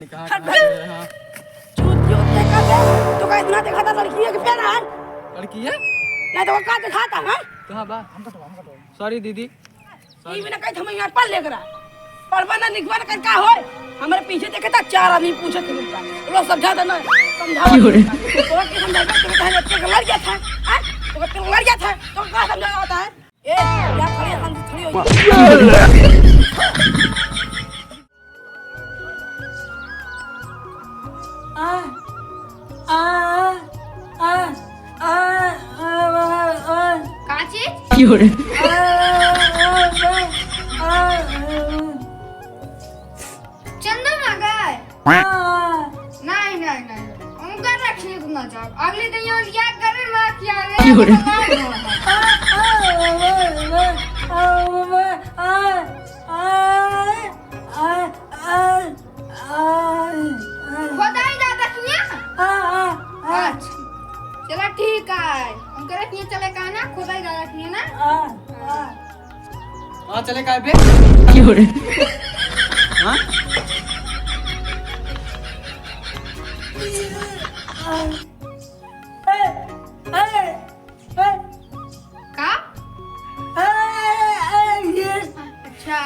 हाँ। तो का इतना देखा था लड़की है कि प्यारा है लड़की है नहीं तो का दिखाता है कहाँ बा सॉरी दीदी ई बिना कहीं हम यहाँ पर लेकर परवाना निकवाना कर का होए हमारे पीछे देखे था चार आदमी पूछे थे उनका लोग समझा देना समझा तो के समझा के कहने के लड़ गया था हैं तो के लड़ गया था तो का समझा होता है ए या खड़ी हम खड़ी हो काची क्यों चंदन मगर नहीं नहीं नहीं उनका रखने को ना जाओ अगले दिन यहाँ क्या करे ना क्या खुदाई दादा किया अच्छा चला ठीक है उनका रखने चले का ना खुदाई दादा किया ना हाँ चले काय पे क्यों हाँ का अच्छा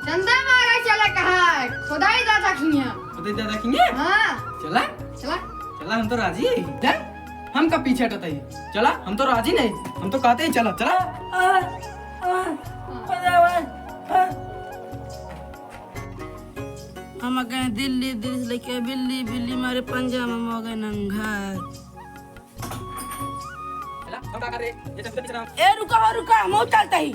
चंदा मारा चला कहा खुदाई दादा किया उधर दादा किंगे हाँ चला चला चला हम तो राजी है चल हम कब पीछे हटता है चला हम तो राजी नहीं हम तो कहते ही चला चला हम गए दिल्ली दिल्ली से लेके बिल्ली बिल्ली मारे पंजा में हो गए नंगा चला हम क्या कर रहे ये चल पीछे ए रुका हम चलता ही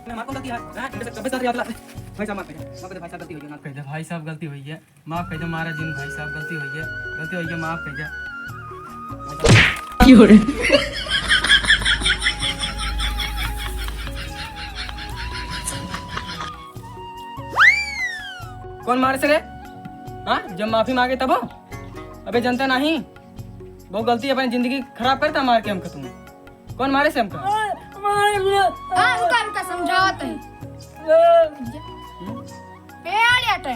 मैं मार को गलती है हां कब साथ याद ला भाई साहब माफ कर भाई साहब गलती हो गई माफ कर दे भाई साहब गलती हुई है माफ कर दे मारा जिन भाई साहब गलती हुई है माफ कर दे क्यों कौन मारे से रे हाँ जब माफी मांगे तब अबे जनता नहीं बहुत गलती अपनी जिंदगी खराब करता मार के हमको तुम कौन मारे से हमको हाँ उनका समझावत है पैर हटे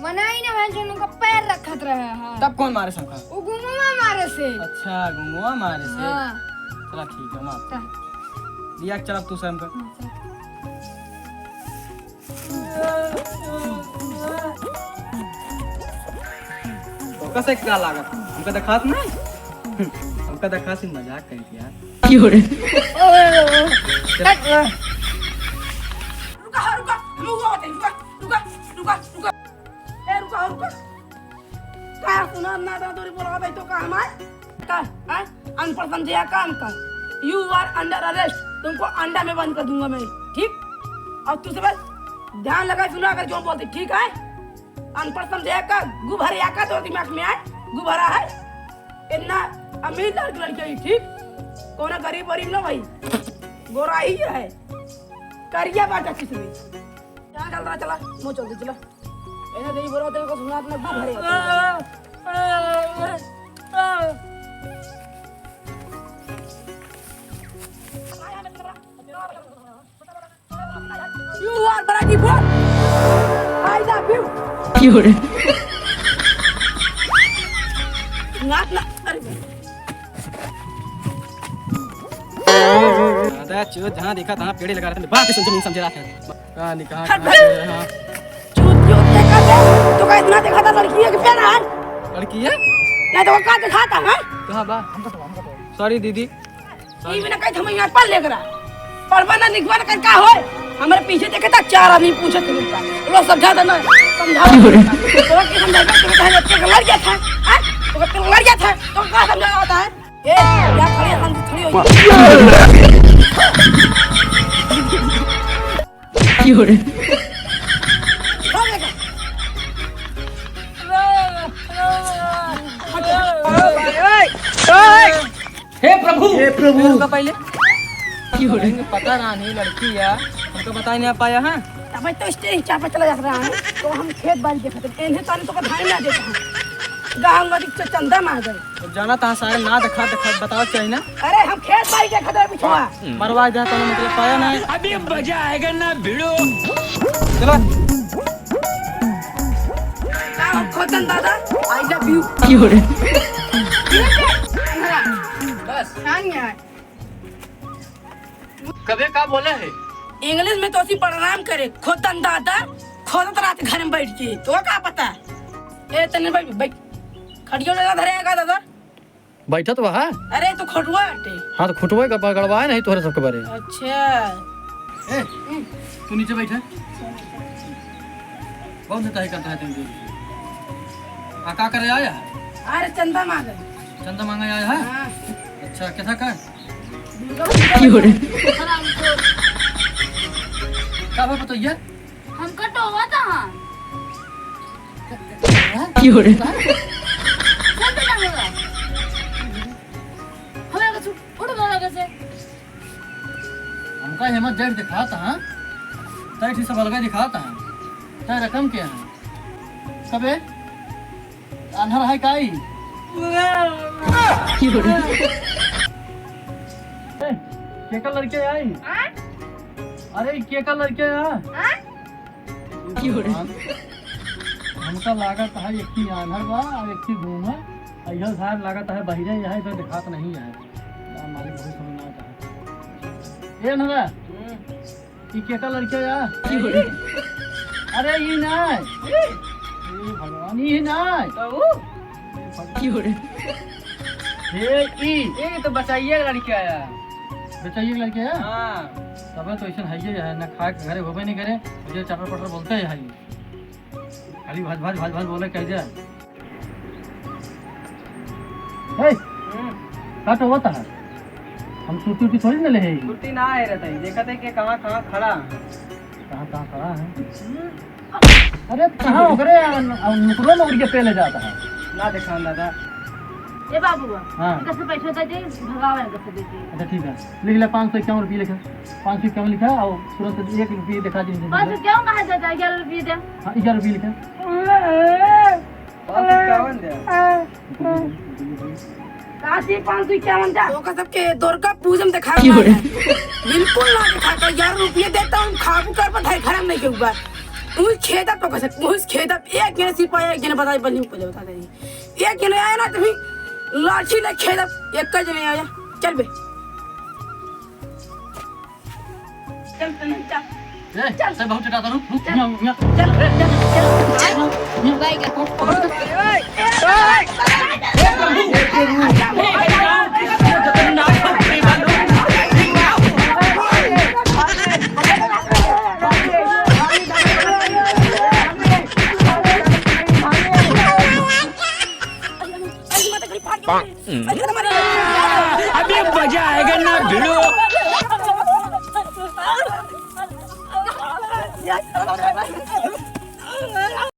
मनाई ना भैंस उनका पैर रखत रहे हाँ तब कौन मारे से हमको वो गुमुआ मारे से अच्छा गुंगुआ मारे से हाँ चला ठीक है माफ चल। लिया चल अब तू से हमको तो कैसे क्या लागत हमका दिखात नहीं हमका दिखा सी मजाक करी यार क्यों रे रुका क्या सुना ना दादोरी बोला भाई तो कहा हमारे अनपढ़ समझे काम कर यू आर अंडर अरेस्ट तुमको अंडा में बंद कर दूंगा मैं ठीक और तू सब ध्यान लगा सुना अगर जो बोलते ठीक है अनपढ़ समझे का गुभरिया का तो दिमाग में आए गुभरा है इतना अमीर लड़की है ठीक कौन गरीब गरीब ना भाई गोरा ही है करिया बाटा किस में क्या चल रहा चला मो चल चला इन्हें देई बोलो तेरे को सुना ना गुभरे You are Baraki Boy. I love you. क्यों रे ना अरे दादा चो जहाँ देखा तहाँ पेड़े लगा रहे थे बात सुन नहीं समझ रहा था कहाँ निकाह हाँ चूत देखा था तो का इतना देखा था लड़की है कि प्यारा है लड़की है नहीं तो का दिखाता है कहाँ बा सॉरी दीदी ई बिना कहीं हम यहाँ पर लेकर परवाना निकवाना कर का होए हमारे पीछे देखे था चार आदमी पूछे थे उनका लोग समझा देना समझा तो के समझा के कहने के लड़ गया था हैं तो के लड़ गया था तो का समझा होता है ए या खड़ी हो क्यों रे हे प्रभु का पहले क्यों रे पता ना नहीं लड़की है हमको बता नहीं पाया है तब तो स्टेज चापा चला जा रहा है तो हम खेत बाड़ी देखते हैं इन्हें ताने तो का ध्यान ना देते हैं गाँव में तो चंदा मार गए। अब जाना था सारे ना देखा बताओ चाहिए ना। अरे हम खेत बाड़ी के खतरे पिछुआ मरवा जा तो मतलब पाया ना। अभी मजा आएगा ना भिड़ो। चलो खोतन दादा आई लव यू। बस नहीं यार कबे का बोले है। इंग्लिश में तो उसी प्रणाम करे खोतन दादा खोदत रात घर में बैठ के तो क्या पता। ए तने बैठ बैठ खड़ियो लगा धरेगा दादा। बैठा तो वहाँ। अरे तो खटुआ हटे। हाँ तो खुटवा गड़वाए नहीं तोहरे सबके बारे। अच्छा ए तू नीचे बैठा। कौन सा तय करता है तुम? का करे आया? अरे चंदा मांगे। चंदा मांगा आया है। हाँ। अच्छा कैसा का? क्या बात बताइए? हम कटो हुआ था हमका हेमत जेट दिखाता है। तय ठीक से बलगा दिखाता है। तय रकम क्या है? कबे? अनहर है काई? के का लड़के आई? अरे के का लड़के आ? हमका लागत है एक ही आन्हर बा और एक ही घूम है। इधर साहब लागत है बहिरे यहाँ इधर दिखात नहीं है। मालिक बहुत समझना आता है। ये नरा ये के का लड़के आ? अरे ये नहीं। ये भगवान ये नहीं। ये तो बचाइए लड़के आया। बचाइए लड़के आया? हाँ। तब तो ऐसा है ना खा के घरे होबे नहीं करे मुझे चटर पटर बोलते है खाली भाज भाज भाज भाज बोले कह जा। हे काट होता है। हम छुट्टी थोड़ी ना ले छुट्टी ना आए रहता है। देखा थे कि कहाँ खड़ा कहाँ खड़ा है। अरे कहाँ हो करे नुकरो में उड़ के पेले जाता है ना। देखा दादा ए बाबू हाँ कैसे पैसे दे भगावे कैसे दे। अच्छा ठीक है लिख ले 551 रुपये लिखा। 551 लिखा और तुरंत 1 रुपये दिखा दी। क्यों कहा जाता है 11 रुपये दे। हाँ 11 रुपये लिखा। 551 जा तो का सबके दुर्गा पूजा में दिखा बिल्कुल ना दिखा कर 11 रुपये देता हूँ खाबू कर पर खराब नहीं के ऊपर उस खेदा तो कैसे उस खेदा एक जने सिपाही एक जने बताई बल्ली पहले बता दे। एक जने आया ना तुम्हें लाठी ले खेदा एक जने आया। चल बे चल चल चल चल बहुत चटाता हूँ। अभी मजा आएगा ना भिड़ो।